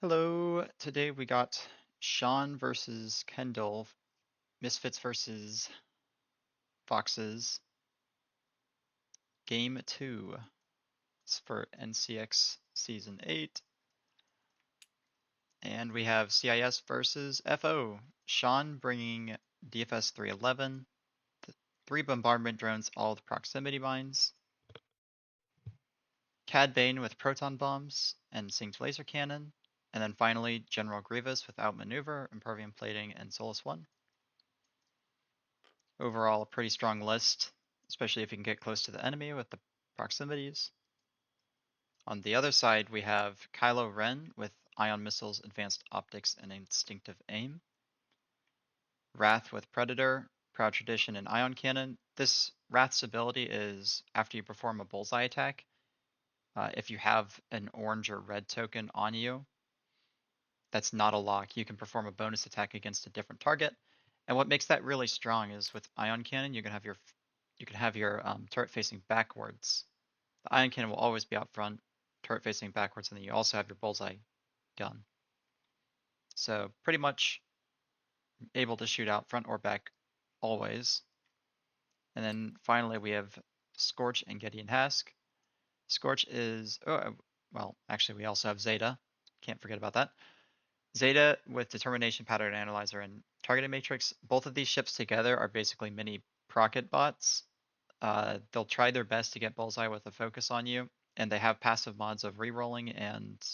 Hello, today we got Sean versus Kendall, Misfits versus Foxes, Game 2. It's for NCX Season 8. And we have CIS versus FO. Sean bringing DFS 311, 3 bombardment drones, all with proximity mines. Cad Bane with proton bombs and synced laser cannon. And then finally, General Grievous with outmaneuver, impervium plating, and Solus 1. Overall, a pretty strong list, especially if you can get close to the enemy with the proximities. On the other side, we have Kylo Ren with ion missiles, advanced optics, and instinctive aim. Wrath with Predator, Proud Tradition, and ion cannon. This Wrath's ability is after you perform a bullseye attack, if you have an orange or red token on you, that's not a lock. You can perform a bonus attack against a different target. And what makes that really strong is with ion cannon, you can have your turret facing backwards. The ion cannon will always be out front, turret facing backwards, and then you also have your bullseye gun. So pretty much able to shoot out front or back always. And then finally we have Scorch and Gideon Hask. Scorch is, well, actually we also have Zeta. Can't forget about that. Zeta with Determination, Pattern Analyzer, and Targeting Matrix. Both of these ships together are basically mini Procket bots. They'll try their best to get Bullseye with a focus on you, and they have passive mods of rerolling, and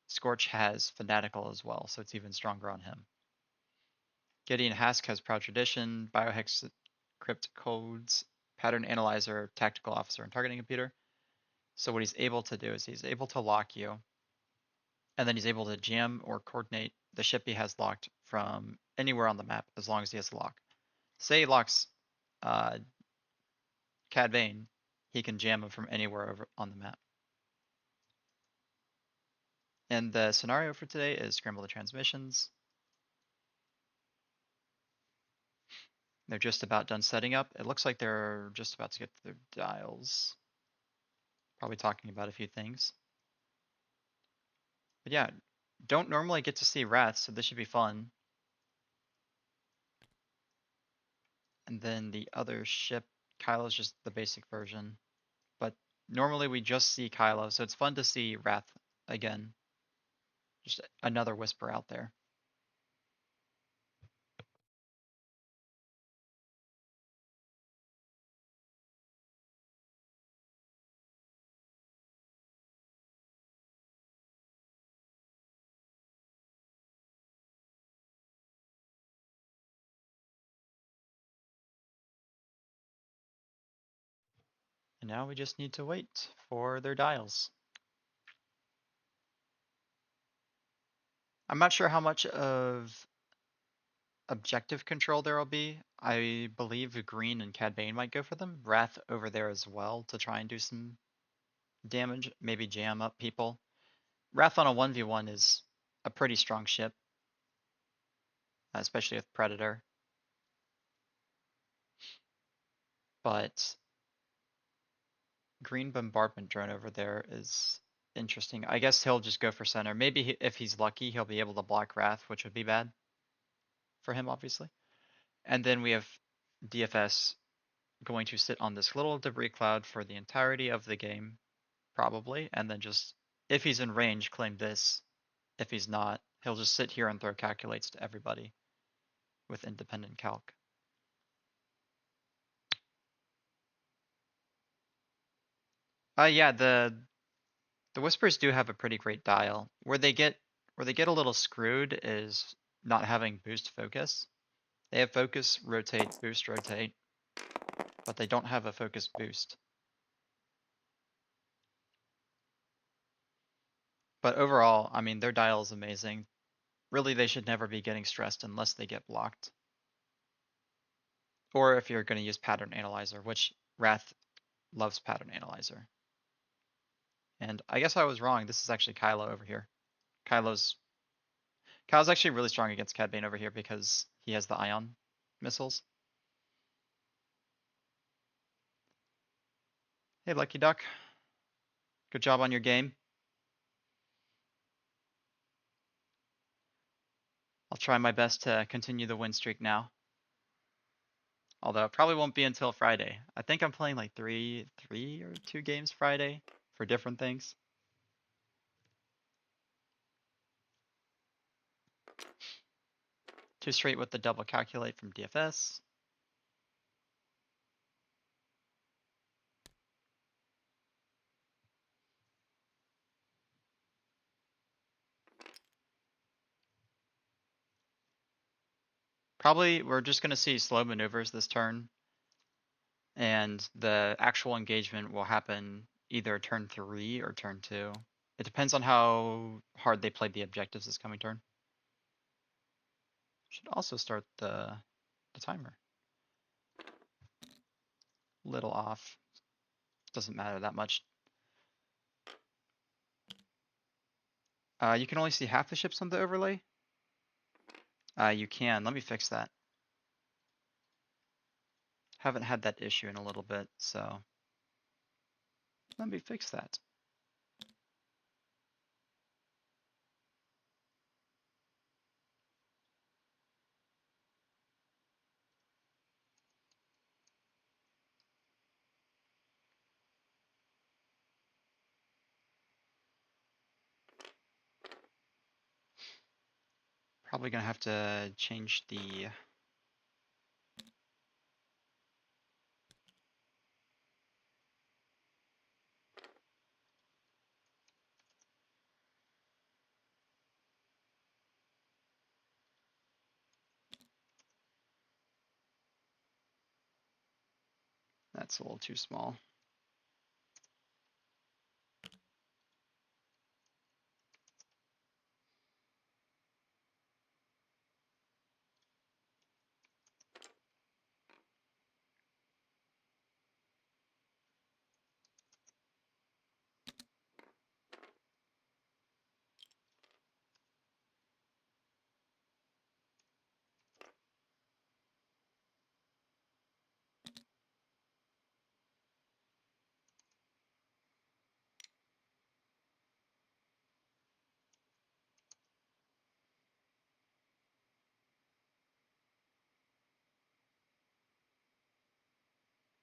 Scorch has Fanatical as well, so it's even stronger on him. Gideon Hask has Proud Tradition, Biohex Crypt Codes, Pattern Analyzer, Tactical Officer, and Targeting Computer. So what he's able to do is he's able to lock you, and then he's able to jam or coordinate the ship he has locked from anywhere on the map as long as he has a lock. Say he locks uh, Cad Bane, he can jam him from anywhere over on the map. And the scenario for today is scramble the transmissions. They're just about done setting up. It looks like they're just about to get to their dials. Probably talking about a few things. But yeah, don't normally get to see rats, so this should be fun. And then the other ship, Kylo's just the basic version. But normally we just see Kylo, so it's fun to see Wrath again. Just another Whisper out there. And now we just need to wait for their dials. I'm not sure how much of objective control there will be. I believe Green and Cad Bane might go for them. Wrath over there as well to try and do some damage, maybe jam up people. Wrath on a 1v1 is a pretty strong ship, especially with Predator. But Green Bombardment Drone over there is interesting. I guess he'll just go for center. Maybe if he's lucky, he'll be able to block Wrath, which would be bad for him, obviously. And then we have DFS going to sit on this little debris cloud for the entirety of the game, probably, and then just, if he's in range, claim this. If he's not, he'll just sit here and throw calculates to everybody with independent calc. Yeah, the Whispers do have a pretty great dial. Where they get a little screwed is not having boost focus. They have focus, rotate, boost, rotate, but they don't have a focus boost. But overall, I mean, their dial is amazing. Really, they should never be getting stressed unless they get blocked. Or if you're going to use Pattern Analyzer, which Wrath loves Pattern Analyzer. And I guess I was wrong. This is actually Kylo over here. Kylo's actually really strong against Cad Bane over here because he has the ion missiles. Hey, Lucky Duck. Good job on your game. I'll try my best to continue the win streak now. Although it probably won't be until Friday. I think I'm playing like three or 2 games Friday for different things. Two straight with the double calculate from DFS. Probably we're just going to see slow maneuvers this turn. And the actual engagement will happen either turn 3 or turn 2. It depends on how hard they played the objectives this coming turn. Should also start the timer. Little off. Doesn't matter that much. You can only see half the ships on the overlay. You can. Let me fix that. Haven't had that issue in a little bit, so let me fix that. Probably gonna have to change the that's a little too small.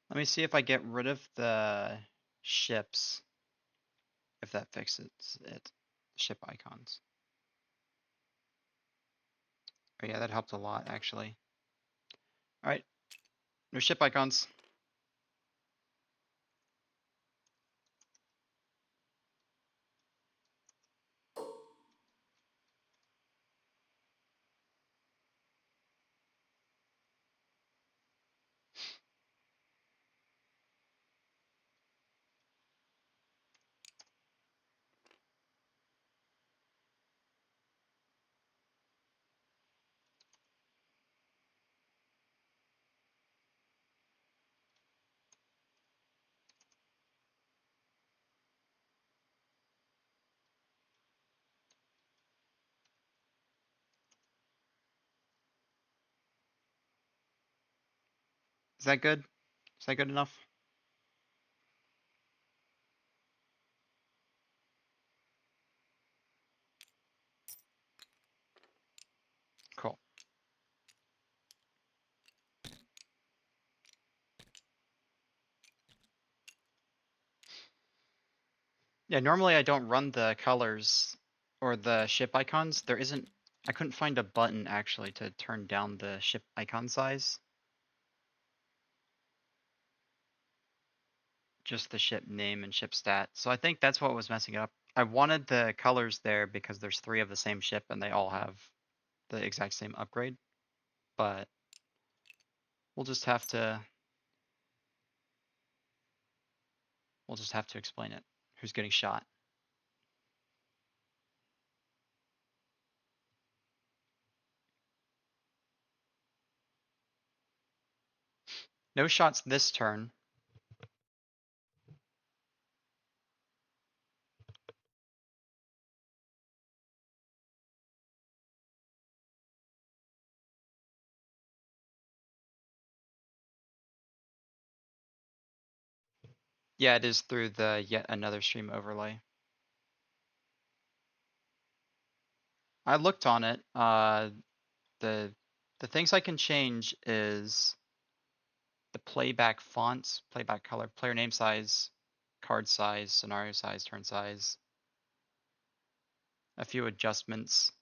Let me see if I get rid of the ships, if that fixes it. Ship icons. Oh yeah, that helped a lot actually. All right, no ship icons. Is that good? Is that good enough? Cool. Yeah, normally I don't run the colors or the ship icons. I couldn't find a button actually to turn down the ship icon size. Just the ship name and ship stat. So I think that's what was messing it up. I wanted the colors there because there's 3 of the same ship and they all have the exact same upgrade. But we'll just have to explain it. Who's getting shot? No shots this turn. Yeah, it is through the yet another stream overlay. I looked on it. The things I can change is the playback fonts, playback color, player name size, card size, scenario size, turn size, a few adjustments.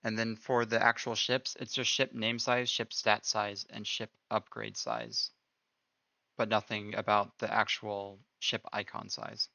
And then for the actual ships, it's just ship name size, ship stat size, and ship upgrade size, but nothing about the actual ship icon size.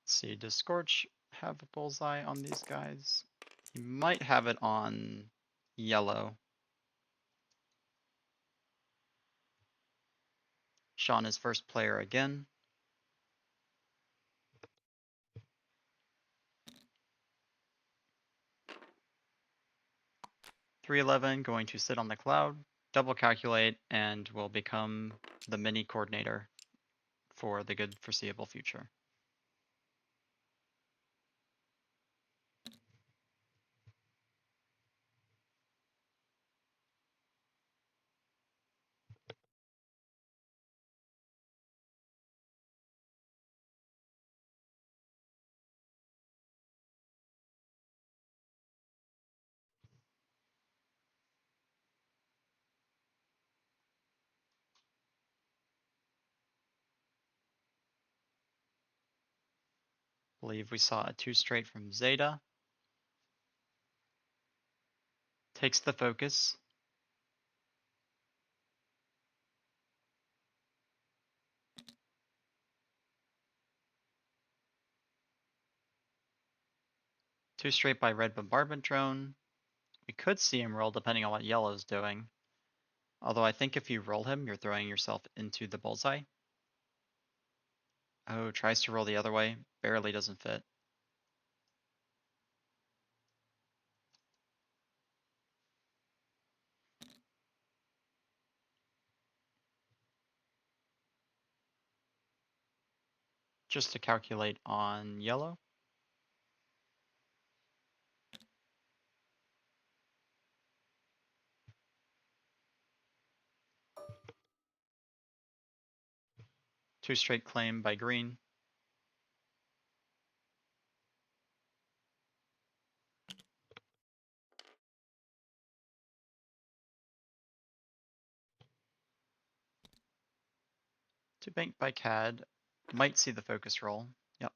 Let's see, does Scorch have a bullseye on these guys? He might have it on yellow. Sean is first player again. 311 going to sit on the cloud, double calculate, and will become the mini coordinator for the good foreseeable future. Believe we saw a 2 straight from Zeta. Takes the focus. Two straight by red bombardment drone. We could see him roll depending on what yellow's doing. Although I think if you roll him, you're throwing yourself into the bullseye. Oh, tries to roll the other way. Barely doesn't fit. Just to calculate on yellow. Two straight claim by green. Two bank by CAD. Might see the focus roll. Yep.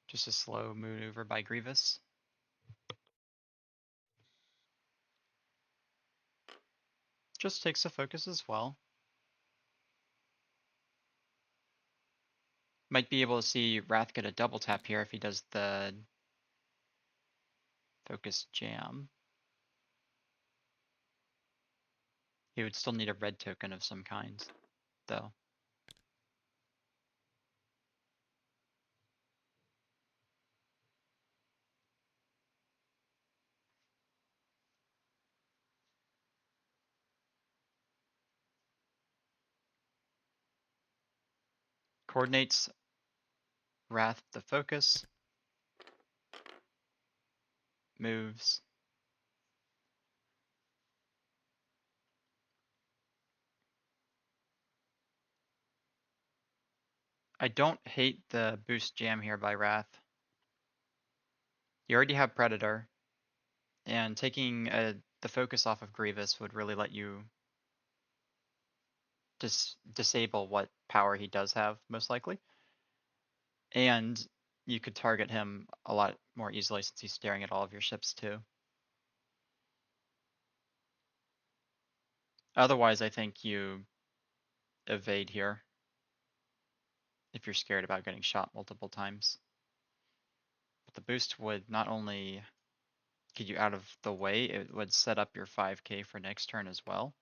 Just a slow maneuver by Grievous. Just takes a focus as well. Might be able to see Wrath get a double tap here if he does the focus jam. He would still need a red token of some kind, though. Coordinates Wrath the focus. Moves. I don't hate the boost jam here by Wrath. You already have Predator, and taking the focus off of Grievous would really let you disable what power he does have, most likely. And you could target him a lot more easily since he's staring at all of your ships too. Otherwise, I think you evade here if you're scared about getting shot multiple times. But the boost would not only get you out of the way, it would set up your 5k for next turn as well.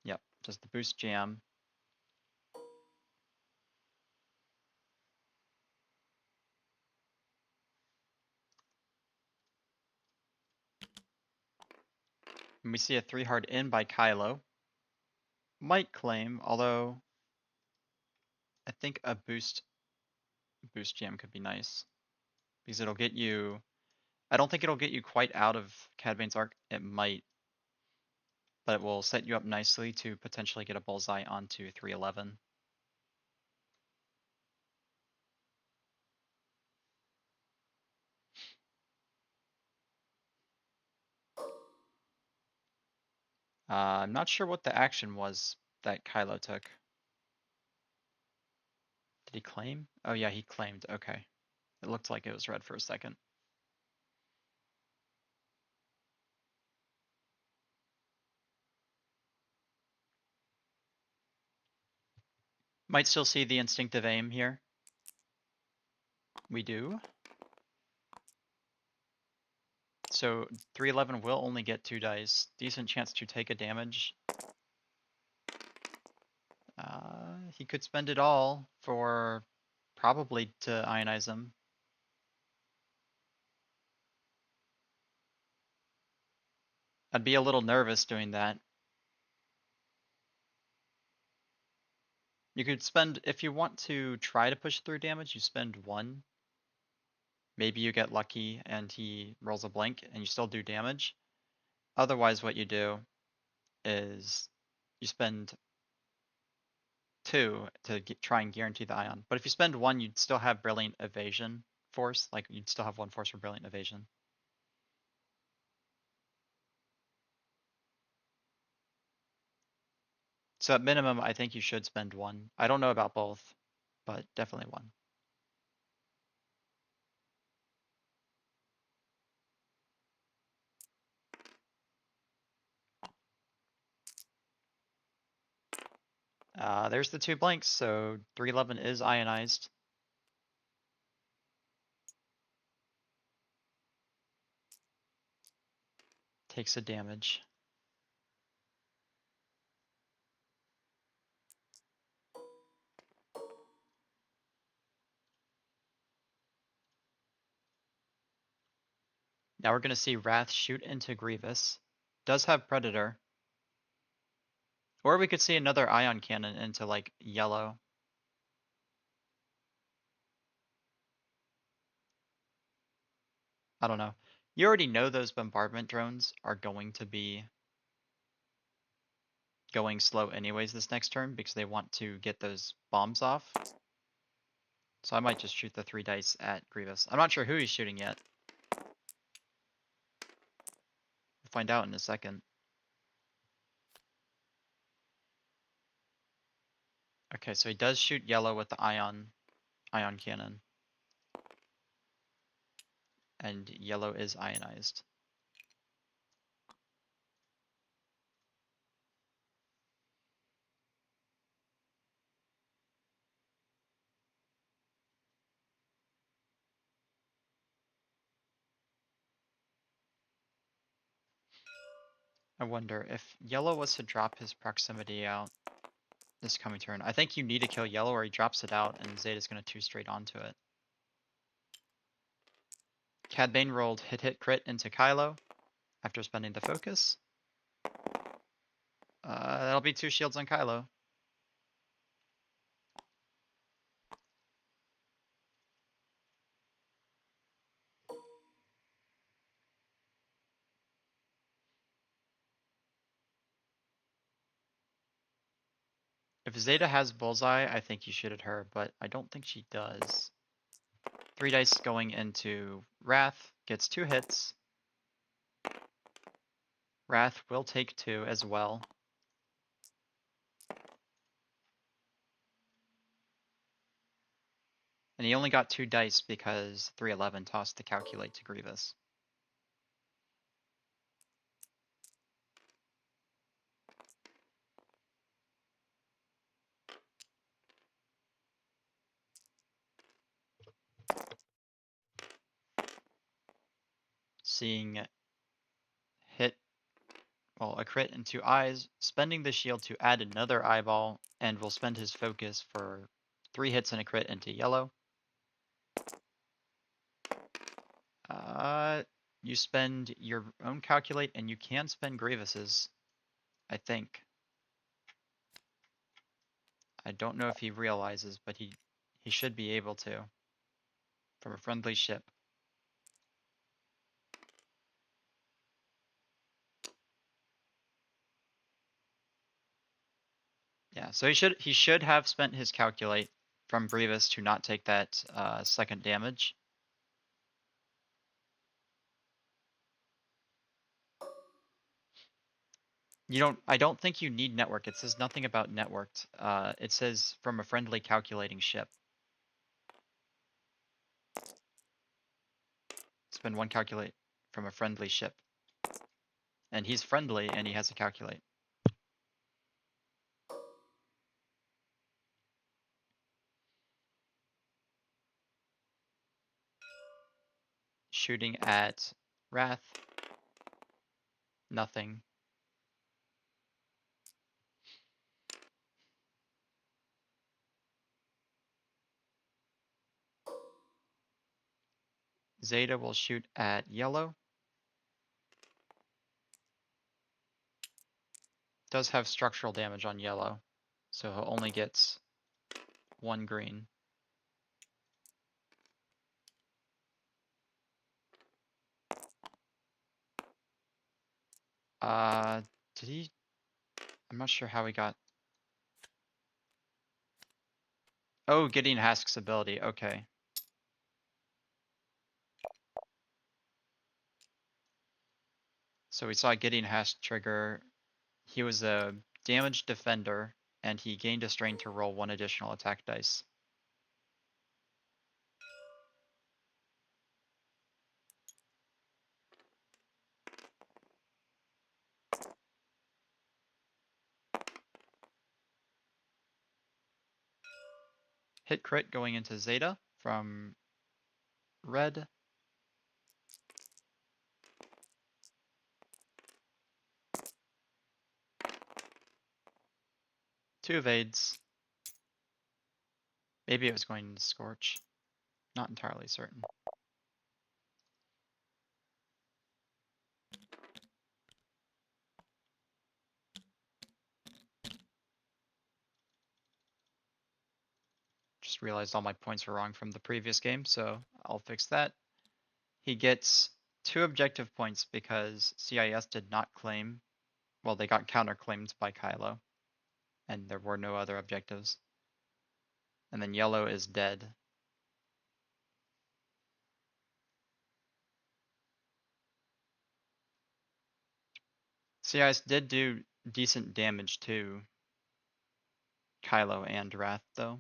Yep, does the boost jam. And we see a 3 hard in by Kylo. Might claim, although I think a boost jam could be nice. Because it'll get you, I don't think it'll get you quite out of Cad Bane's arc. It might, but it will set you up nicely to potentially get a bullseye onto 311. I'm not sure what the action was that Kylo took. Did he claim? Oh yeah, he claimed. Okay. It looked like it was red for a second. Might still see the instinctive aim here. We do. So 311 will only get 2 dice. Decent chance to take a damage. He could spend it all for probably to ionize him. I'd be a little nervous doing that. You could spend, if you want to try to push through damage, you spend 1. Maybe you get lucky and he rolls a blank and you still do damage. Otherwise, what you do is you spend 2 to try and guarantee the ion. But if you spend 1, you'd still have Brilliant Evasion force. Like, you'd still have 1 force for Brilliant Evasion. So at minimum, I think you should spend 1. I don't know about both, but definitely 1. There's the 2 blanks, so 311 is ionized. Takes a damage. Now we're going to see Wrath shoot into Grievous. Does have Predator. Or we could see another ion cannon into like yellow. I don't know. You already know those bombardment drones are going to be going slow anyways this next turn because they want to get those bombs off. So I might just shoot the 3 dice at Grievous. I'm not sure who he's shooting yet. We'll find out in a second. Okay, so he does shoot yellow with the ion cannon. And yellow is ionized. I wonder if yellow was to drop his proximity out this coming turn. I think you need to kill yellow or he drops it out and Zeta's going to 2 straight onto it. Cad Bane rolled hit crit into Kylo after spending the focus. That'll be 2 shields on Kylo. If Zeta has bullseye, I think you shoot at her, but I don't think she does. 3 dice going into Wrath, gets 2 hits. Wrath will take 2 as well. And he only got 2 dice because 311 tossed the calculate to Grievous. Seeing hit, well, a crit and 2 eyes, spending the shield to add another eyeball, and will spend his focus for 3 hits and a crit into yellow. You spend your own calculate, and you can spend Grievous's, I think. I don't know if he realizes, but he should be able to. From a friendly ship. Yeah, so he should have spent his calculate from Grievous to not take that second damage. I don't think you need network. It says nothing about networked. It says from a friendly calculating ship. Spend 1 calculate from a friendly ship. And he's friendly and he has a calculate. Shooting at Wrath. Nothing. Zeta will shoot at yellow. Does have structural damage on yellow. So he only gets 1 green. Did he? I'm not sure how he got. Oh, getting Hask's ability. Okay. So we saw getting Hask trigger. He was a damaged defender, and he gained a strain to roll 1 additional attack dice. Hit crit going into Zeta from red. Two evades. Maybe it was going to Scorch. Not entirely certain. Just realized all my points were wrong from the previous game, so I'll fix that. He gets 2 objective points because CIS did not claim. Well, they got counterclaimed by Kylo, and there were no other objectives. And then yellow is dead. CIS did do decent damage to Kylo and Wrath, though.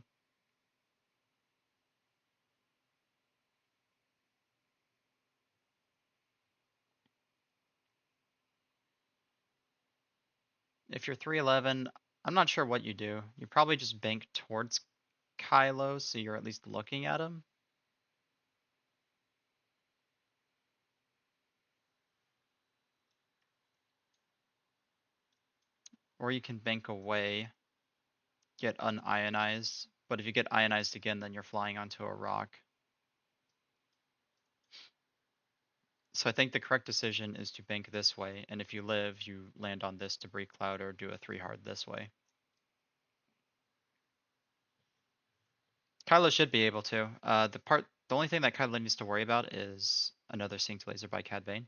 If you're 311, I'm not sure what you do. You probably just bank towards Kylo, so you're at least looking at him. Or you can bank away, get unionized. But if you get ionized again, then you're flying onto a rock. So I think the correct decision is to bank this way, and if you live, you land on this debris cloud or do a 3 hard this way. Kylo should be able to. The only thing that Kylo needs to worry about is another synced laser by Cad Bane.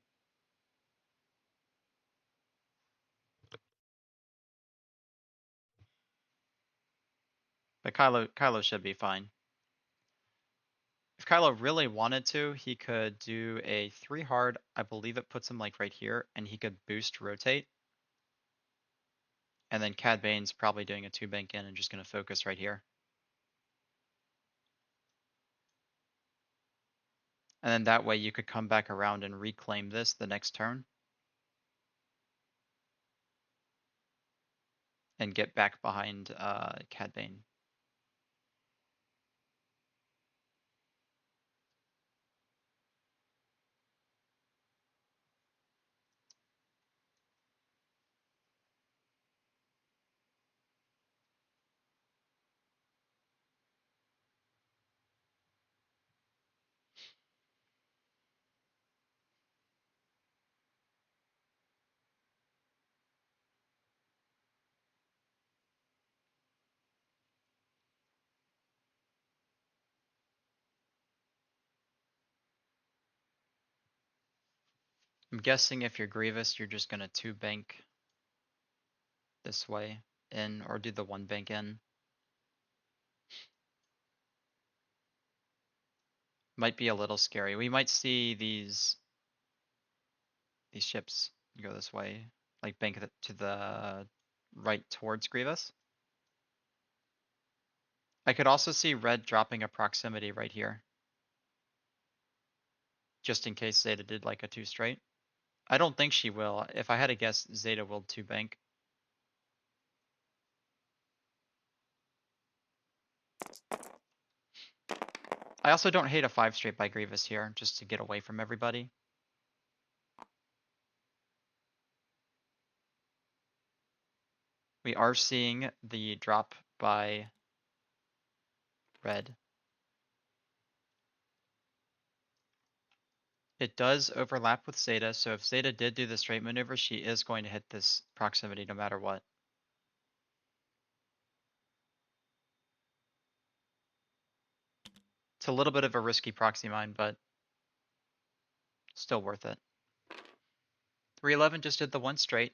But Kylo should be fine. If Kylo really wanted to, he could do a 3 hard. I believe it puts him like right here, and he could boost rotate. And then Cad Bane's probably doing a 2 bank in and just gonna focus right here. And then that way you could come back around and reclaim this the next turn. And get back behind Cad Bane. I'm guessing if you're Grievous, you're just gonna 2 bank this way in, or do the 1 bank in. Might be a little scary. We might see these ships go this way, like bank to the right towards Grievous. I could also see red dropping a proximity right here, just in case Zeta did like a 2 straight. I don't think she will. If I had to guess, Zeta will 2 bank. I also don't hate a 5 straight by Grievous here, just to get away from everybody. We are seeing the drop by red. It does overlap with Zeta, so if Zeta did do the straight maneuver, she is going to hit this proximity no matter what. It's a little bit of a risky proxy mine, but still worth it. 311 just did the 1 straight.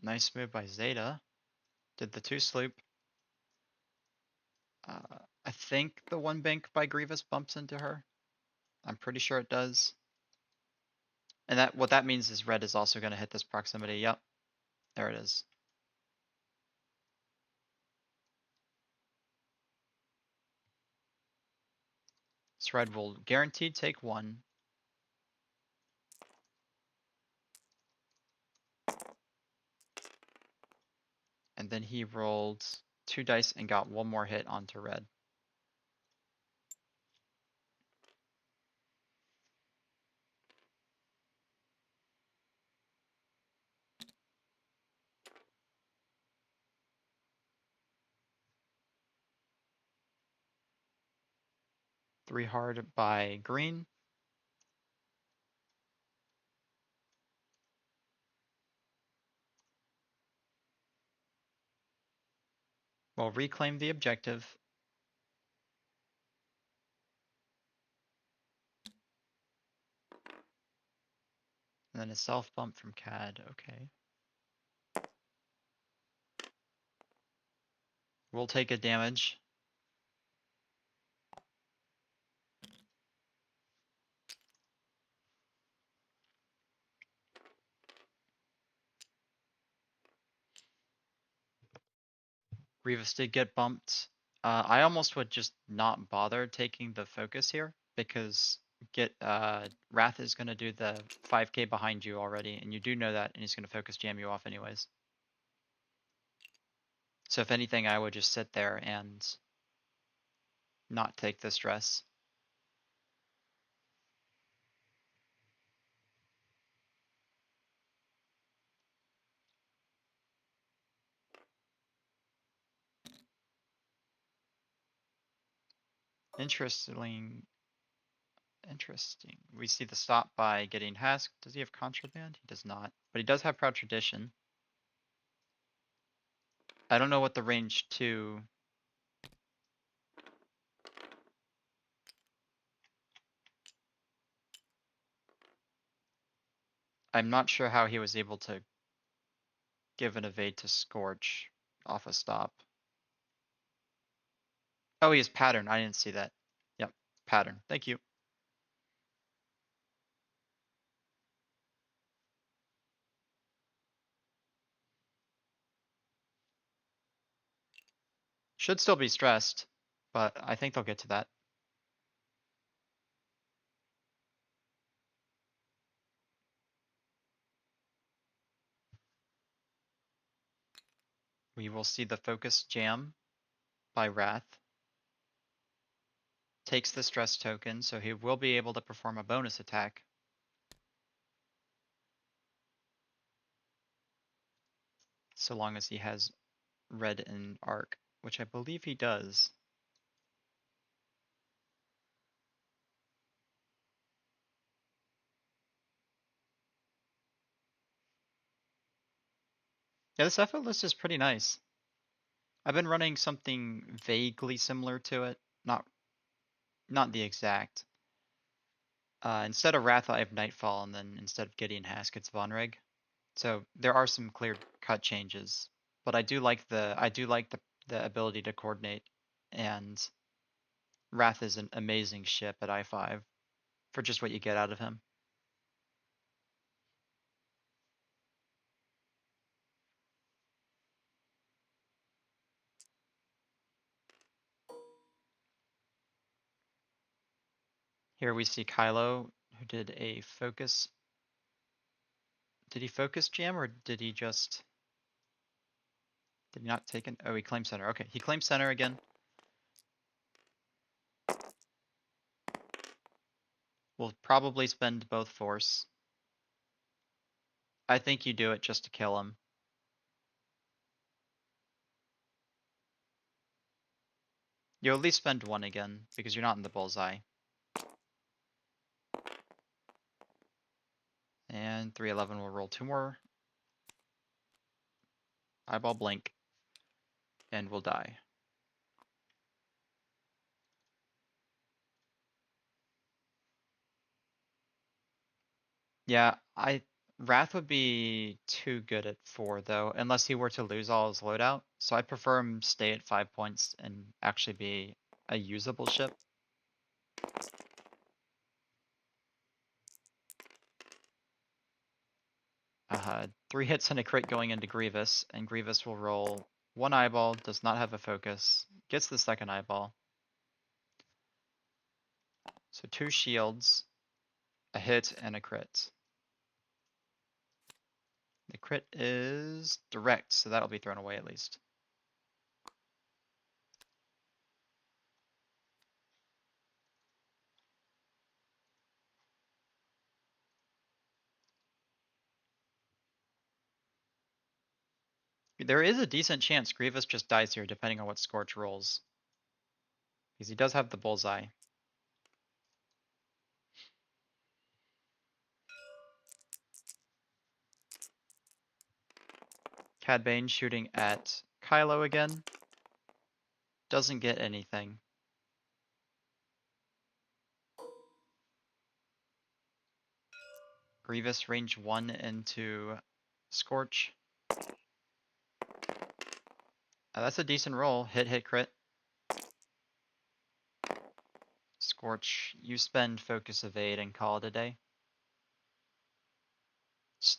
Nice move by Zeta. Did the 2 sloop. I think the 1 bank by Grievous bumps into her. I'm pretty sure it does. And that what that means is red is also going to hit this proximity. Yep. There it is. So red will guaranteed take 1. And then he rolled 2 dice and got 1 more hit onto red. Three hard by green. We'll reclaim the objective. And then a self bump from CAD. Okay. We'll take a damage. Grievous did get bumped. I almost would just not bother taking the focus here because Wrath is gonna do the 5k behind you already, and you do know that, and he's gonna focus jam you off anyways. So if anything, I would just sit there and not take the stress. Interesting. Interesting. We see the stop by getting Hask. Does he have contraband? He does not. But he does have proud tradition. I don't know what the range 2 I'm not sure how he was able to give an evade to Scorch off a stop. Oh, he has pattern. I didn't see that. Yep, pattern. Thank you. Should still be stressed, but I think they'll get to that. We will see the focus jam by Wrath. Takes the stress token, so he will be able to perform a bonus attack. So long as he has red and arc, which I believe he does. Yeah, this effort list is pretty nice. I've been running something vaguely similar to it, not the exact. Instead of Wrath, I have Nightfall, and then instead of Gideon Hask, it's Vonreg. So there are some clear cut changes, but I do like the ability to coordinate, and Wrath is an amazing ship at I5 for just what you get out of him. Here we see Kylo, who did a focus. Did he focus jam or did he not take it? Oh, he claimed center. Okay, he claimed center again. We'll probably spend both force. I think you do it just to kill him. You'll at least spend one again, because you're not in the bullseye. And 311 will roll 2 more. Eyeball blink. And we'll die. Yeah, Wrath would be too good at 4 though, unless he were to lose all his loadout. So I prefer him stay at 5 points and actually be a usable ship. Uh, 3 hits and a crit going into Grievous, and Grievous will roll 1 eyeball, does not have a focus, gets the second eyeball. So 2 shields, a hit, and a crit. The crit is direct, so that'll be thrown away at least. There is a decent chance Grievous just dies here, depending on what Scorch rolls. Because he does have the bullseye. Cad Bane shooting at Kylo again. Doesn't get anything. Grievous range 1 into Scorch. That's a decent roll. Hit, hit, crit. Scorch, you spend focus evade and call it a day.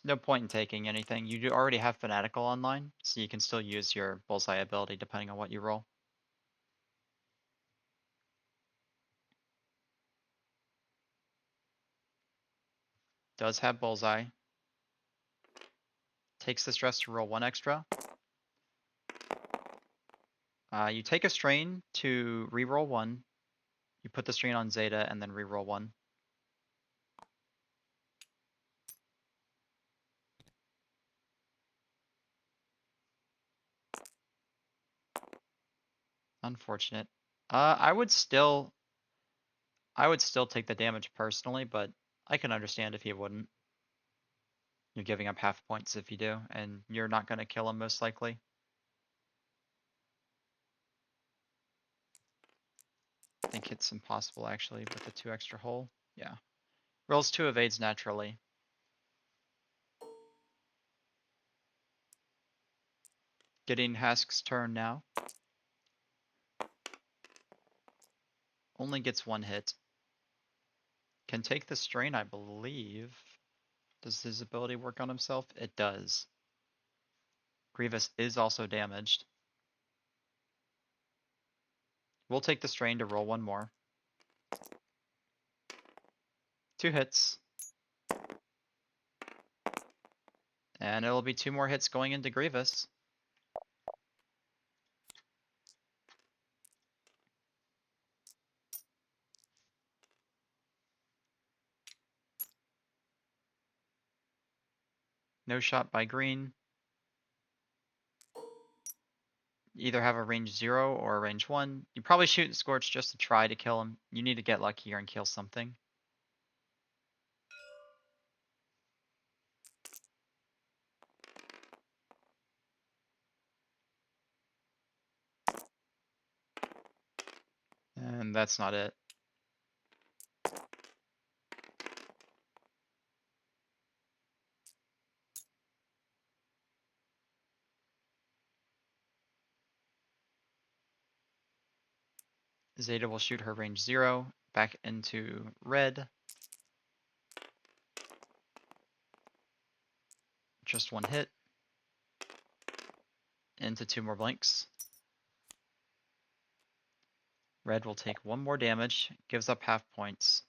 No point in taking anything. You do already have Fanatical online, so you can still use your bullseye ability depending on what you roll. Does have bullseye. Takes the stress to roll 1 extra. You take a strain to reroll 1. You put the strain on Zeta and then reroll 1. Unfortunate. I would still take the damage personally, but I can understand if you wouldn't. You're giving up half points if you do, and you're not going to kill him most likely. I think it's impossible actually with the 2 extra hull. Yeah. Rolls 2 evades naturally. Getting Hask's turn now. Only gets one hit. Can take the strain, I believe. Does his ability work on himself? It does. Grievous is also damaged. We'll take the strain to roll one more. 2 hits. And it'll be 2 more hits going into Grievous. No shot by green. Either have a range 0 or a range 1. You probably shoot Scorch just to try to kill him. You need to get luckier and kill something. And that's not it. Zeta will shoot her range 0 back into red. Just one hit. Into 2 more blinks. Red will take 1 more damage, gives up half points.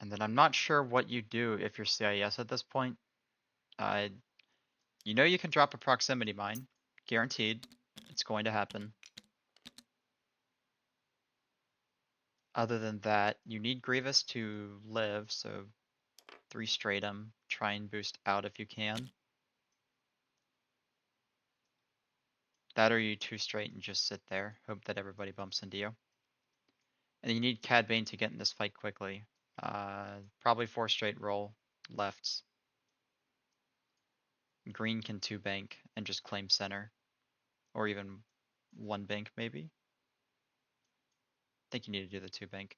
And then I'm not sure what you do if you're CIS at this point. You know you can drop a proximity mine. Guaranteed. It's going to happen. Other than that, you need Grievous to live, so 3 straight him. Try and boost out if you can. That or you 2 straight and just sit there. Hope that everybody bumps into you. And you need Cad Bane to get in this fight quickly. Probably 4 straight roll lefts. Green can 2 bank and just claim center. Or even 1 bank maybe. I think you need to do the 2 bank.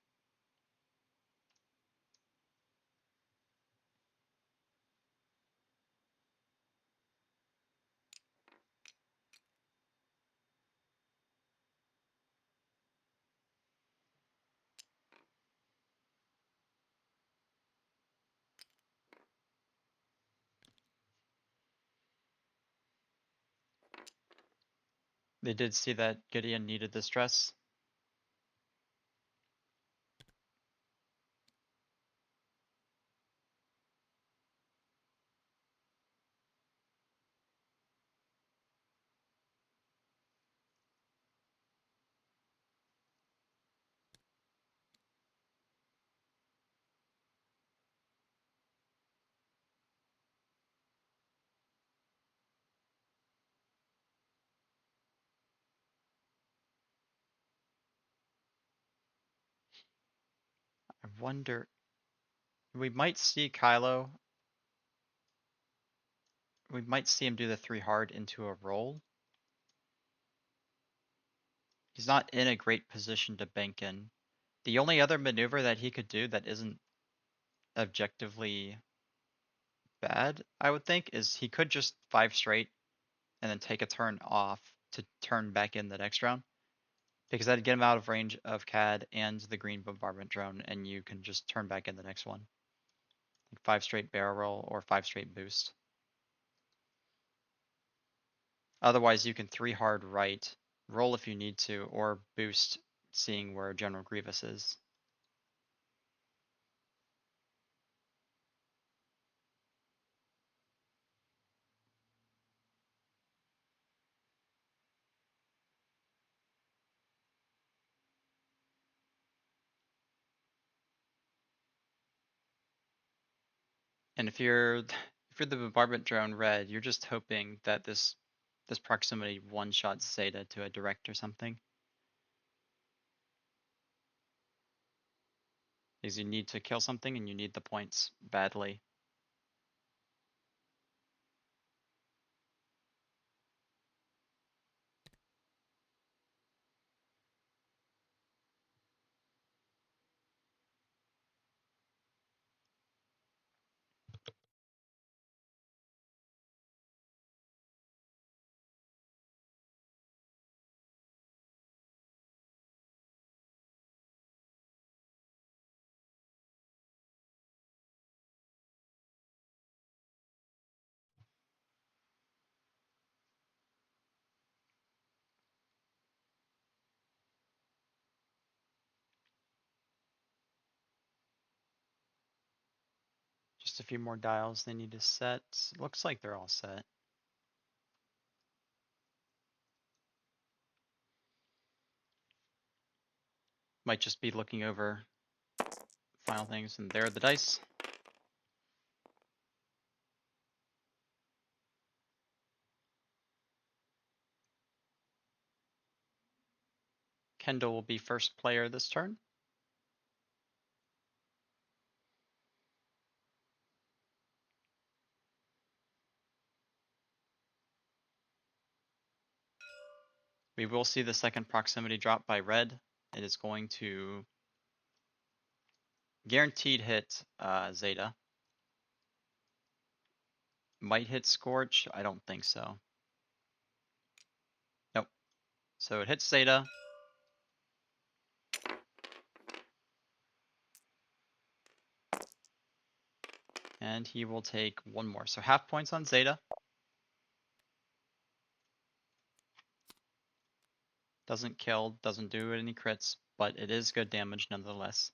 They did see that Gideon needed the stress. I wonder, we might see Kylo. We might see him do the 3 hard into a roll. He's not in a great position to bank in. The only other maneuver that he could do that isn't objectively bad, I would think, is he could just 5 straight and then take a turn off to turn back in the next round. Because that'd get him out of range of CAD and the green bombardment drone, and you can just turn back in the next one. Like 5 straight barrel roll or 5 straight boost. Otherwise, you can 3 hard right, roll if you need to, or boost seeing where General Grievous is. And if you're the bombardment drone red, you're just hoping that this proximity one-shot Zeta to a direct or something. Because you need to kill something and you need the points badly. Just a few more dials they need to set. Looks like they're all set. Might just be looking over final things, and there are the dice. Kendall will be first player this turn. We will see the second proximity drop by red. It is going to guaranteed hit Zeta. Might hit Scorch. I don't think so. Nope. So it hits Zeta. And he will take one more. So half points on Zeta. Doesn't kill, doesn't do any crits, but it is good damage nonetheless.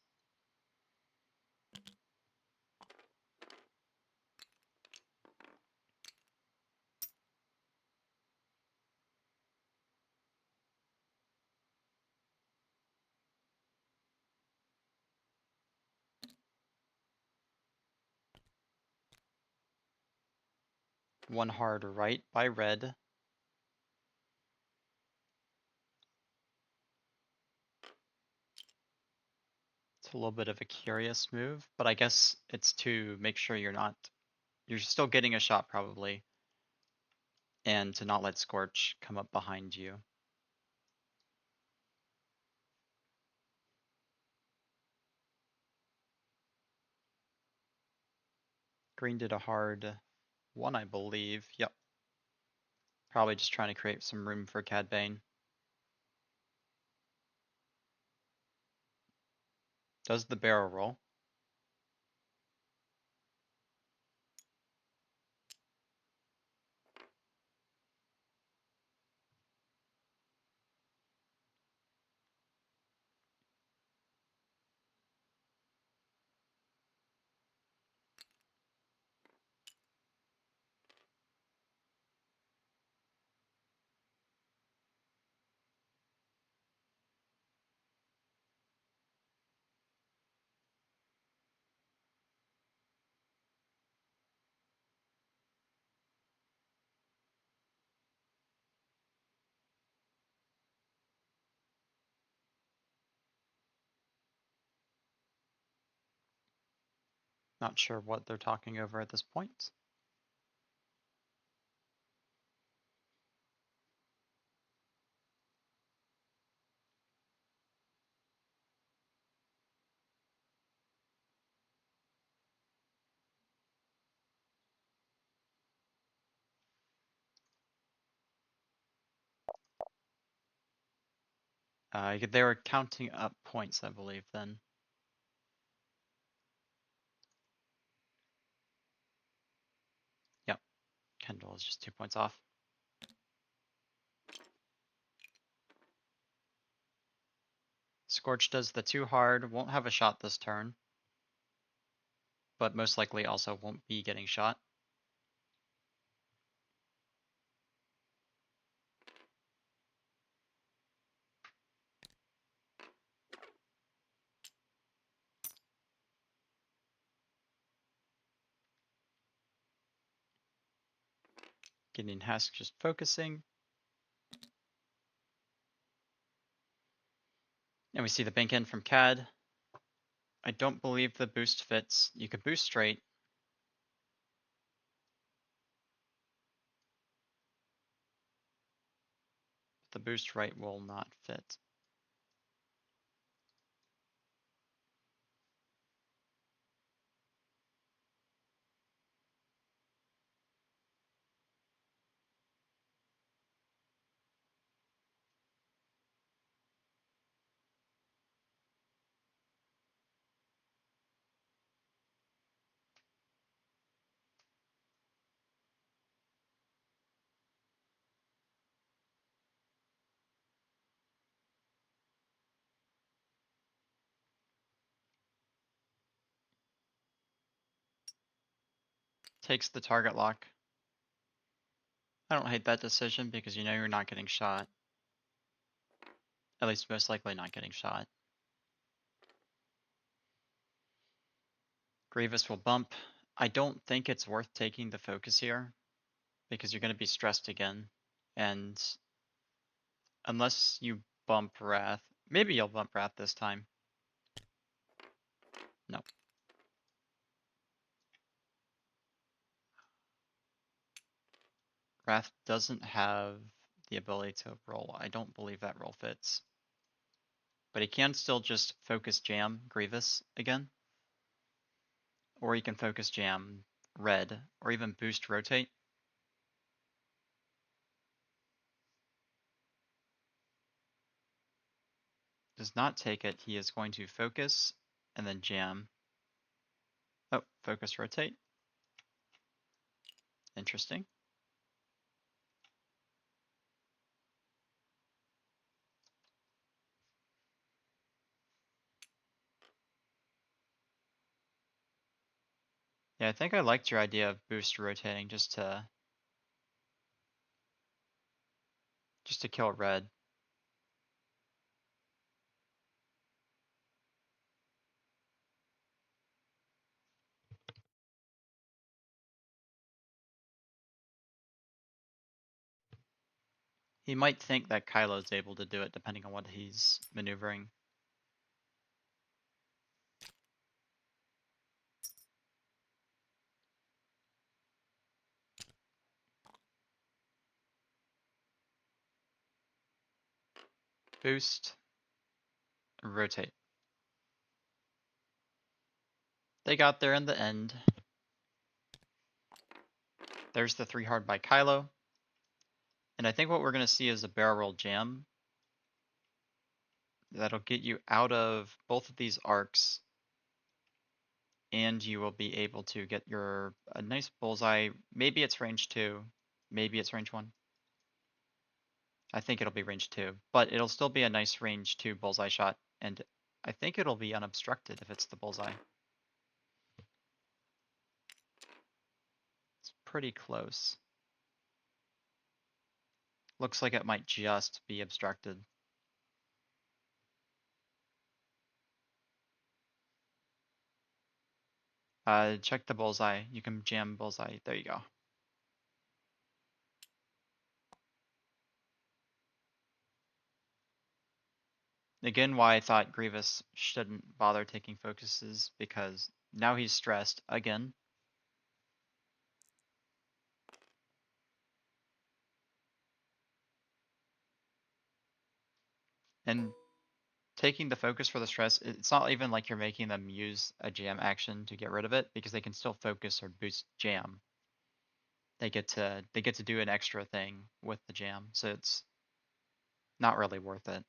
One hard right by red. It's a little bit of a curious move, but I guess it's to make sure you're still getting a shot probably, and to not let Scorch come up behind you. Green did a hard one, I believe. Yep. Probably just trying to create some room for Cad Bane. Does the barrel roll. Not sure what they're talking over at this point. They were counting up points, I believe, then. Yep. Kendall is just 2 points off. Scorch does the 2 hard, won't have a shot this turn, but most likely also won't be getting shot. Getting Hask just focusing. And we see the bank in from Cad. I don't believe the boost fits. You could boost straight. The boost right will not fit. Takes the target lock. I don't hate that decision because you know you're not getting shot. At least most likely not getting shot. Grievous will bump. I don't think it's worth taking the focus here because you're going to be stressed again. And unless you bump Wrath, maybe you'll bump Wrath this time. No. Wrath doesn't have the ability to roll. I don't believe that roll fits. But he can still just focus jam Grievous again. Or he can focus jam red, or even boost rotate. Does not take it. He is going to focus and then jam. Oh, focus rotate. Interesting. Yeah, I think I liked your idea of boost rotating just to kill red. He might think that Kylo's able to do it depending on what he's maneuvering. Boost, rotate. They got there in the end. There's the 3 hard by Kylo. And I think what we're going to see is a barrel roll jam. That'll get you out of both of these arcs. And you will be able to get a nice bullseye. Maybe it's range 2. Maybe it's range 1. I think it'll be range 2. But it'll still be a nice range 2 bullseye shot. And I think it'll be unobstructed if it's the bullseye. It's pretty close. Looks like it might just be obstructed. Check the bullseye. You can jam bullseye. There you go. Again, why I thought Grievous shouldn't bother taking focuses, because now he's stressed again. And taking the focus for the stress, it's not even like you're making them use a jam action to get rid of it, because they can still focus or boost jam. They get to do an extra thing with the jam, so it's not really worth it.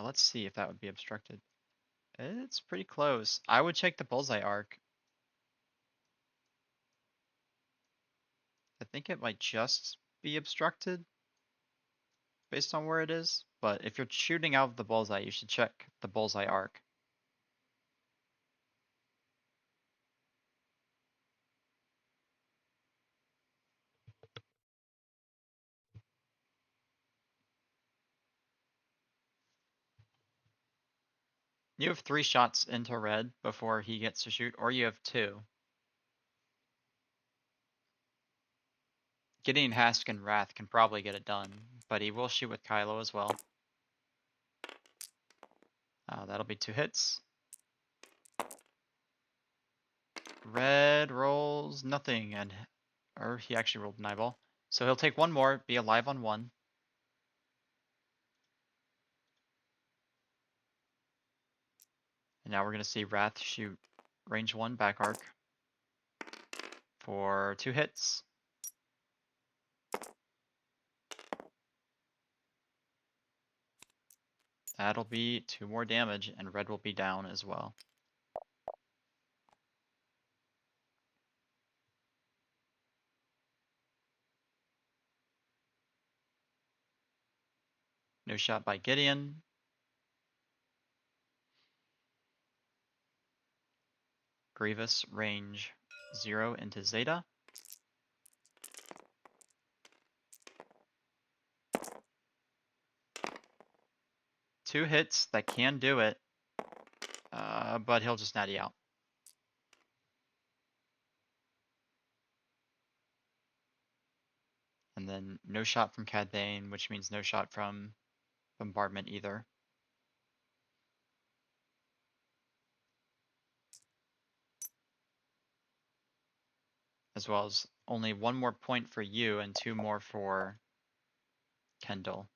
Let's see if that would be obstructed. It's pretty close. I would check the bullseye arc. I think it might just be obstructed based on where it is, but if you're shooting out of the bullseye, you should check the bullseye arc. You have 3 shots into red before he gets to shoot, or you have 2. Gideon, Hask, and Wrath can probably get it done, but he will shoot with Kylo as well. That'll be 2 hits. Red rolls nothing, or he actually rolled an eyeball. So he'll take 1 more, be alive on 1. And now we're going to see Wrath shoot range 1 back arc for 2 hits. That'll be 2 more damage, and red will be down as well. No shot by Gideon. Grievous range 0 into Zeta. Two hits that can do it, but he'll just natty out. And then no shot from Cad Bane, which means no shot from Bombardment either. As well as only one more point for you and two more for Kendall.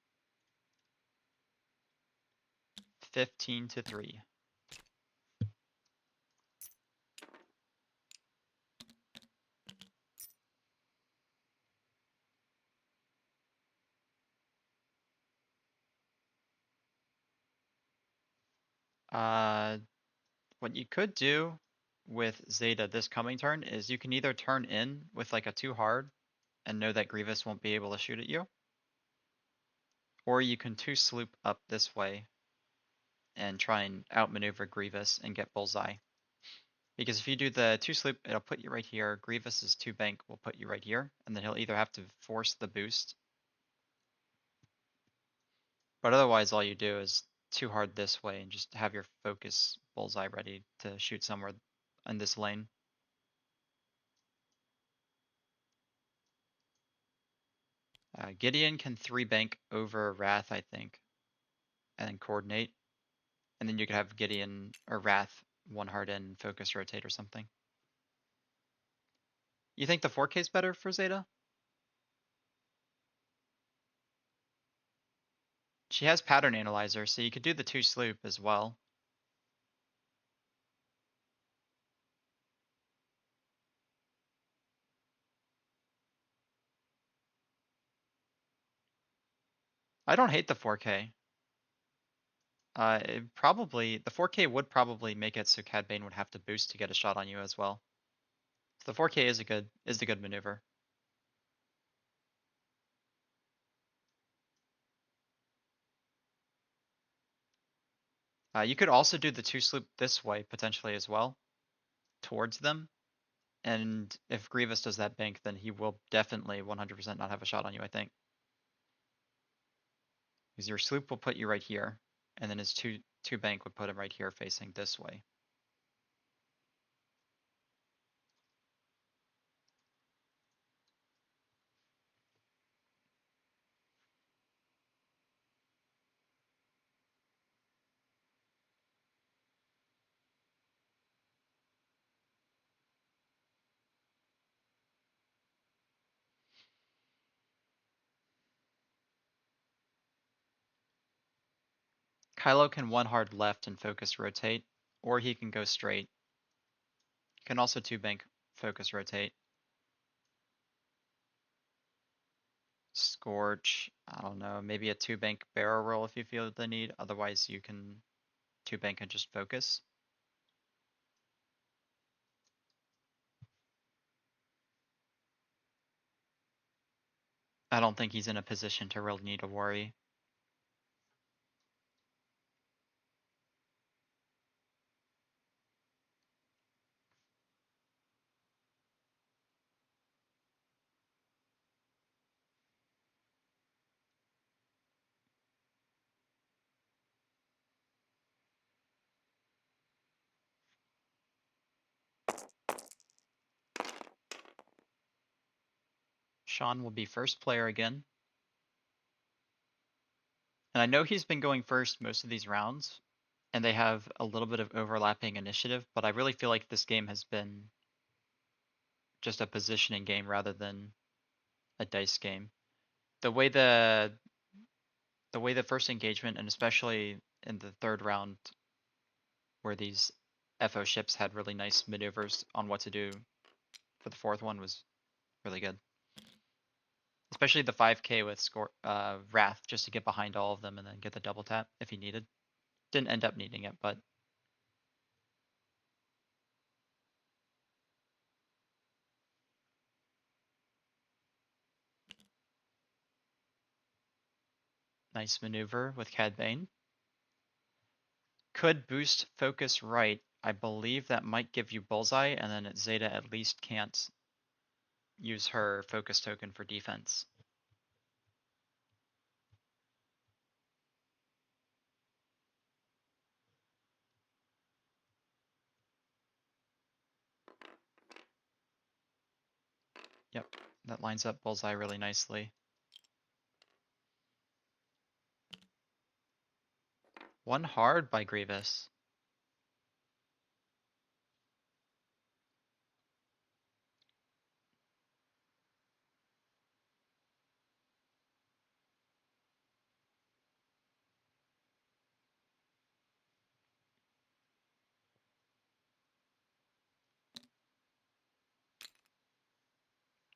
15-3. What you could do with Zeta this coming turn is you can either turn in with like a 2 hard and know that Grievous won't be able to shoot at you, or you can 2 sloop up this way and try and outmaneuver Grievous and get Bullseye. Because if you do the 2 sloop, it'll put you right here. Grievous's 2 bank will put you right here, and then he'll either have to force the boost. But otherwise, all you do is 2 hard this way and just have your focus Bullseye ready to shoot somewhere in this lane. Gideon can 3 bank over Wrath, I think, and then coordinate. And then you could have Gideon or Wrath 1 hard in, focus rotate or something. You think the 4K is better for Zeta? She has Pattern Analyzer, so you could do the 2 sloop as well. I don't hate the 4K. The 4K would probably make it so Cad Bane would have to boost to get a shot on you as well. So the 4K is a good maneuver. You could also do the 2 sloop this way potentially as well, towards them. And if Grievous does that bank, then he will definitely 100% not have a shot on you, I think. Because your sloop will put you right here, and then his two bank would put him right here facing this way. Kylo can 1 hard left and focus rotate, or he can go straight. He can also 2 bank focus rotate. Scorch, I don't know, maybe a 2 bank barrel roll if you feel the need. Otherwise, you can 2 bank and just focus. I don't think he's in a position to really need to worry. Sean will be first player again. And I know he's been going first most of these rounds, and they have a little bit of overlapping initiative, but I really feel like this game has been just a positioning game rather than a dice game. The way the first engagement, and especially in the third round, where these FO ships had really nice maneuvers on what to do for the fourth one, was really good. Especially the 5K with Wrath, just to get behind all of them and then get the double tap if he needed. Didn't end up needing it, but nice maneuver with Cad Bane. Could boost focus right I believe that might give you Bullseye, and then Zeta at least can't use her focus token for defense. Yep, that lines up Bullseye really nicely. One hard by Grievous.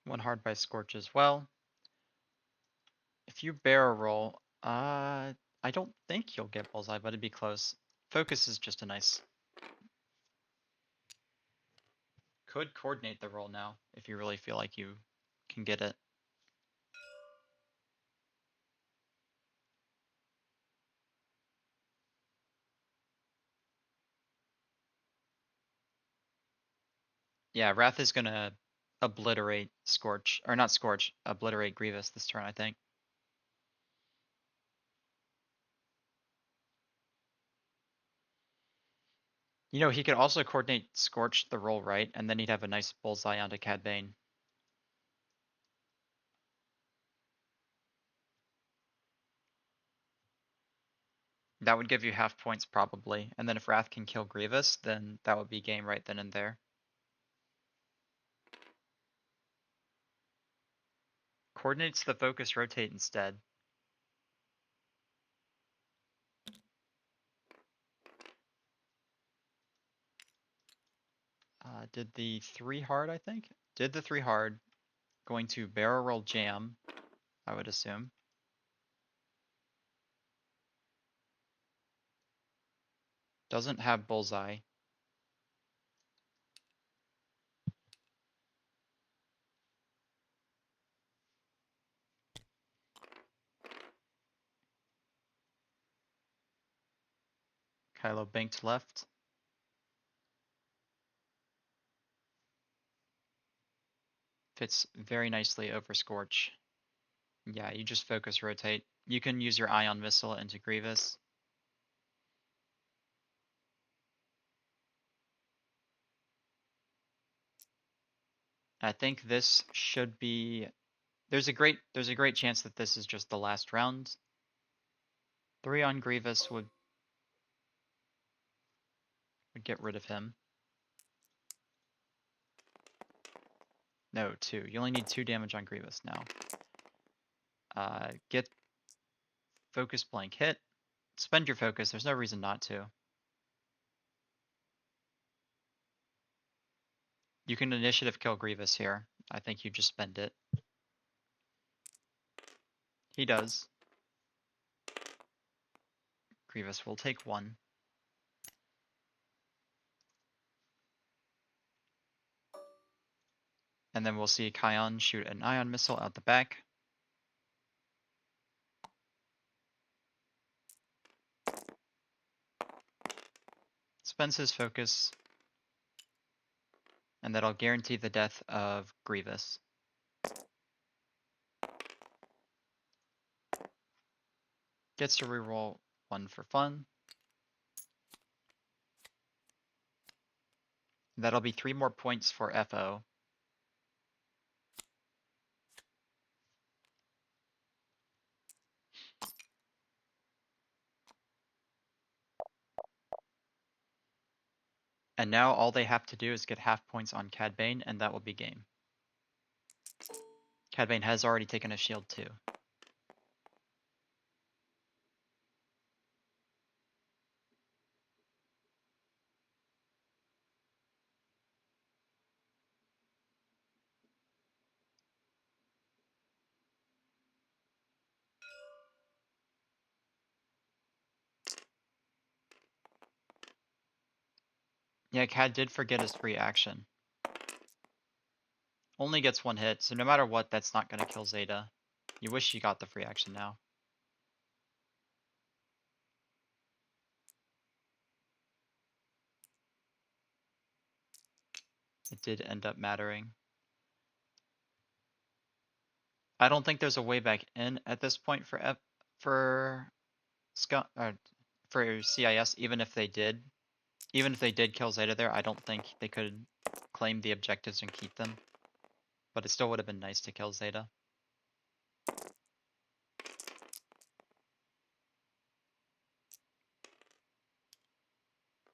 One hard by Scorch as well. If you barrel roll, I don't think you'll get Bullseye, but it'd be close. Focus is just a nice. Could coordinate the roll now if you really feel like you can get it. Yeah, Wrath is gonna obliterate Scorch, or not Scorch, obliterate Grievous this turn, I think. You know, he could also coordinate Scorch the roll right, and then he'd have a nice Bullseye onto Cad Bane. That would give you half points probably, and then if Wrath can kill Grievous, then that would be game right then and there. Coordinates the focus rotate instead. Did the 3 hard, I think? Did the 3 hard. Going to barrel roll jam, I would assume. Doesn't have Bullseye. Kylo banked left. Fits very nicely over Scorch. Yeah, you just focus rotate. You can use your ion missile into Grievous. I think this should be. There's a great chance that this is just the last round. 3 on Grievous would get rid of him. No, 2. You only need 2 damage on Grievous now. Get focus blank hit. Spend your focus. There's no reason not to. You can initiative kill Grievous here. I think you just spend it. He does. Grievous will take 1. And then we'll see Kion shoot an ion missile out the back. Spends his focus. And that'll guarantee the death of Grievous. Gets to reroll 1 for fun. That'll be 3 more points for FO. And now all they have to do is get half points on Cad Bane, and that will be game. Cad Bane has already taken a shield too. Yeah, Cad did forget his free action. Only gets 1 hit, so no matter what, that's not going to kill Zeta. You wish you got the free action now. It did end up mattering. I don't think there's a way back in at this point for for CIS. Even if they did kill Zeta there, I don't think they could claim the objectives and keep them. But it still would have been nice to kill Zeta.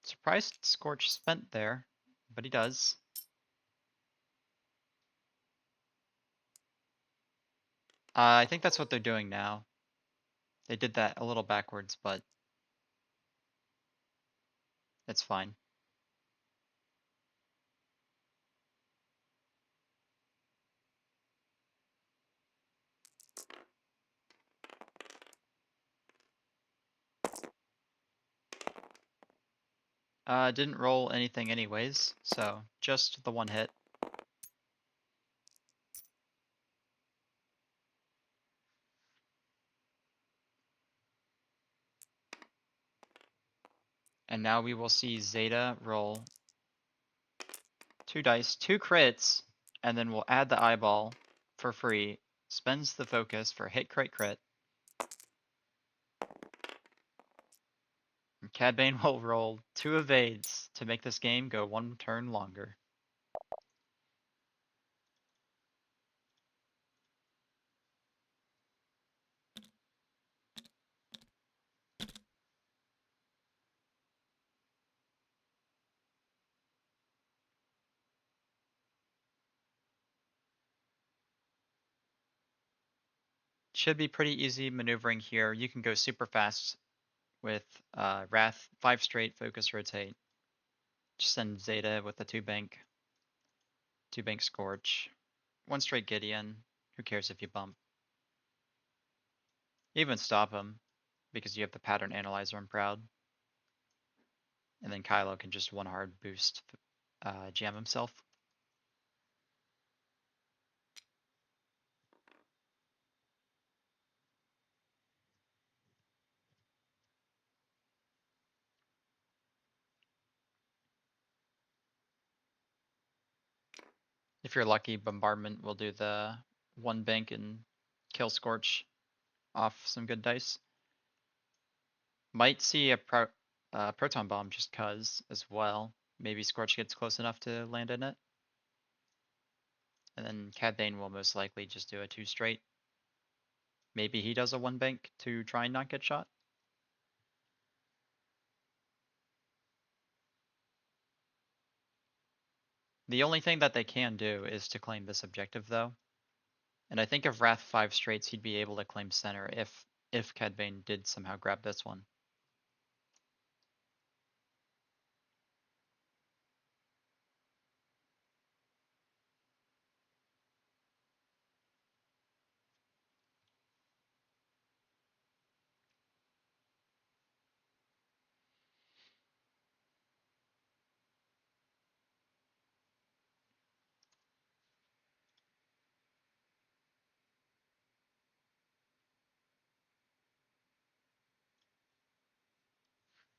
Surprised Scorch spent there, but he does. I think that's what they're doing now. They did that a little backwards, but it's fine. Didn't roll anything anyways, so just the one hit. And now we will see Zeta roll 2 dice, 2 crits, and then we'll add the eyeball for free. Spends the focus for hit crit crit. And Cad Bane will roll 2 evades to make this game go 1 turn longer. Should be pretty easy maneuvering here. You can go super fast with Wrath, 5 straight, focus, rotate. Just send Zeta with the 2 bank Scorch. 1 straight Gideon. Who cares if you bump? Even stop him, because you have the pattern analyzer and Proud. And then Kylo can just 1 hard boost jam himself. If you're lucky, Bombardment will do the 1 bank and kill Scorch off some good dice. Might see a Proton Bomb just cuz as well. Maybe Scorch gets close enough to land in it. And then Cad Bane will most likely just do a 2 straight. Maybe he does a 1 bank to try and not get shot. The only thing that they can do is to claim this objective though. And I think if Wrath 5 straights, he'd be able to claim center if Cad Bane did somehow grab this one.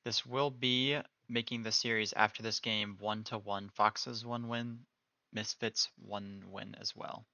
This will be making the series after this game 1-1. Foxes 1 win, Misfits 1 win as well.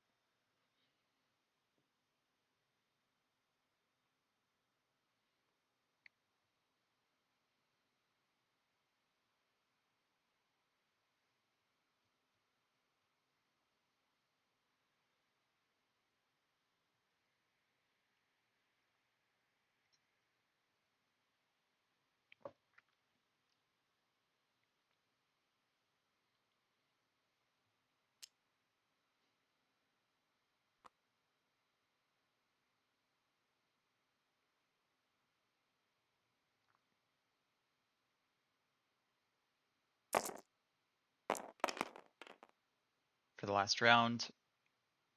For the last round,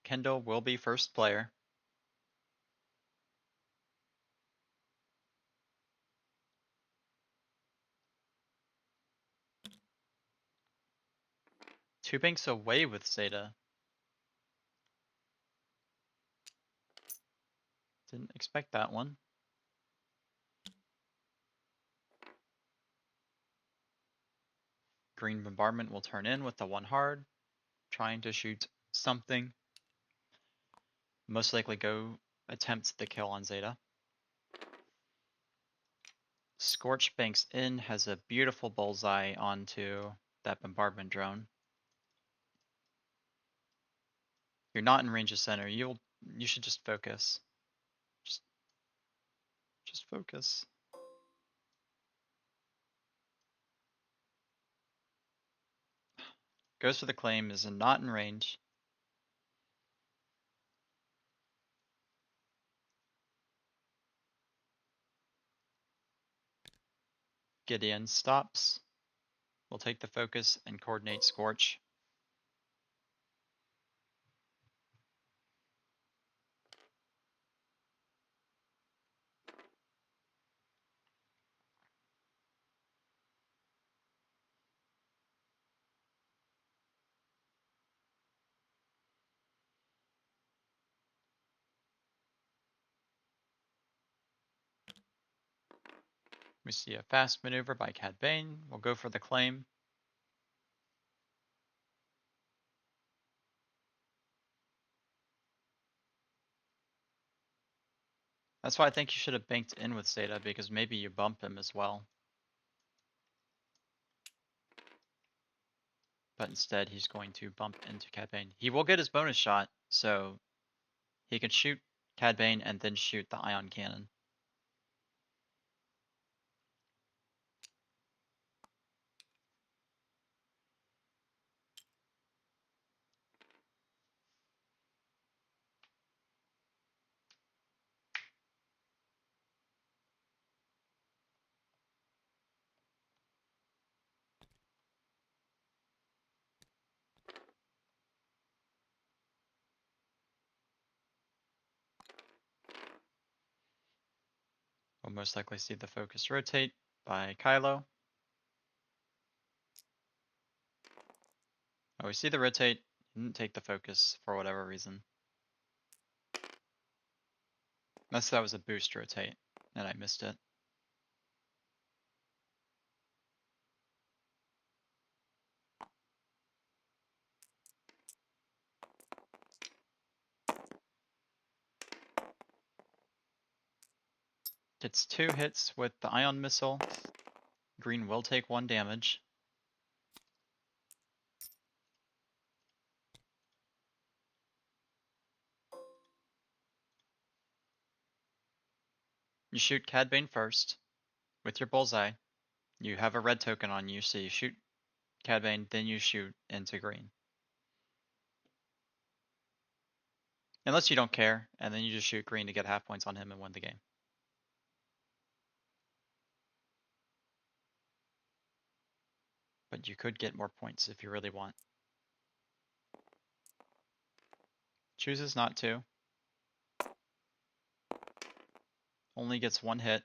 Kendall will be first player. Two banks away with Zeta. Didn't expect that one. Green Bombardment will turn in with the 1 hard. trying to shoot something. Most likely go attempt the kill on Zeta. Scorch banks in, has a beautiful bullseye onto that bombardment drone. You're not in range of center. You should just focus. Just focus. Goes for the claim, is not in range. Gideon stops. We'll take the focus and coordinate Scorch. We see a fast maneuver by Cad Bane. We'll go for the claim. That's why I think you should have banked in with Zeta, because maybe you bump him as well. But instead he's going to bump into Cad Bane. He will get his bonus shot, so he can shoot Cad Bane and then shoot the ion cannon. We'll most likely see the focus rotate by Kylo. Oh, we see the rotate, didn't take the focus for whatever reason. Unless that was a boost rotate, and I missed it. Gets 2 hits with the ion missile. Green will take 1 damage. You shoot Cad Bane first with your bullseye. You have a red token on you, so you shoot Cad Bane, then you shoot into green. Unless you don't care, and then you just shoot green to get half points on him and win the game. But you could get more points if you really want. Chooses not to. Only gets 1 hit.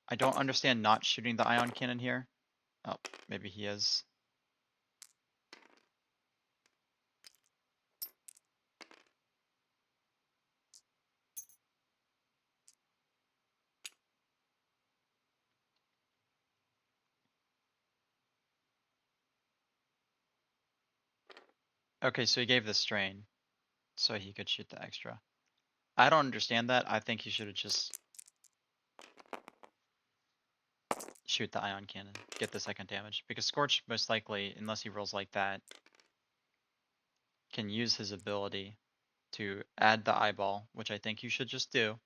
I don't understand not shooting the ion cannon here. Oh, maybe he is. Okay, so he gave the strain, so he could shoot the extra. I don't understand that. I think he should have just shoot the ion cannon, get the 2nd damage, because Scorch most likely, unless he rolls like that, can use his ability to add the eyeball, which I think you should just do.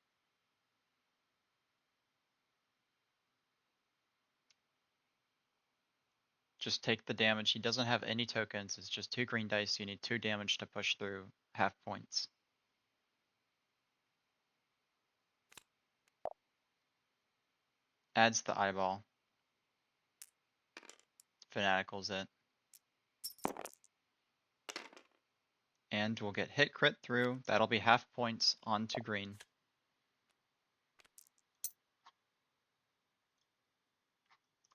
Just take the damage. He doesn't have any tokens. It's just 2 green dice. You need 2 damage to push through half points. Adds the eyeball. Fanaticals it. And we'll get hit crit through. That'll be half points onto green.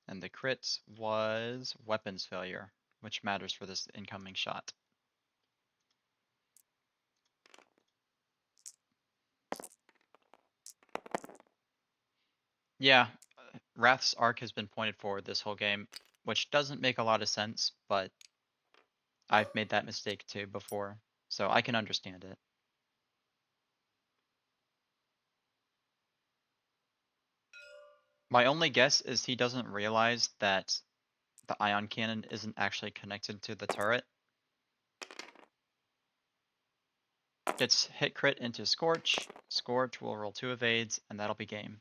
And the crit was weapons failure, which matters for this incoming shot. Yeah, Wrath's arc has been pointed forward this whole game, which doesn't make a lot of sense, but I've made that mistake too before, so I can understand it. My only guess is he doesn't realize that the ion cannon isn't actually connected to the turret. Gets hit crit into Scorch. Scorch will roll 2 evades, and that'll be game.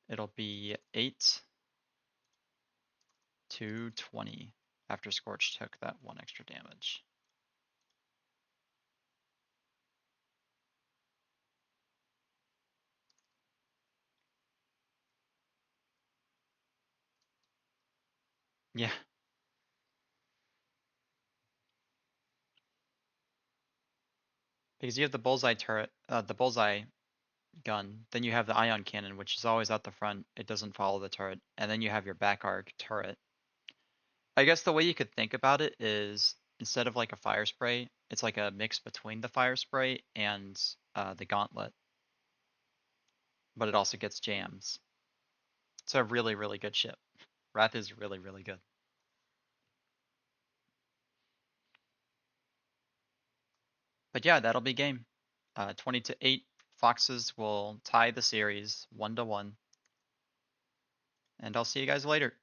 It'll be 8 to 20 after Scorch took that 1 extra damage. Yeah. Because you have the bullseye turret, the bullseye gun, then you have the ion cannon, which is always out the front. It doesn't follow the turret, and then you have your back arc turret. I guess the way you could think about it is instead of like a fire spray, it's like a mix between the fire spray and the gauntlet, but it also gets jams. It's a really, really good ship. Wrath is really, really good. But yeah, that'll be game. 20 to 8. Foxes will tie the series 1-1. And I'll see you guys later.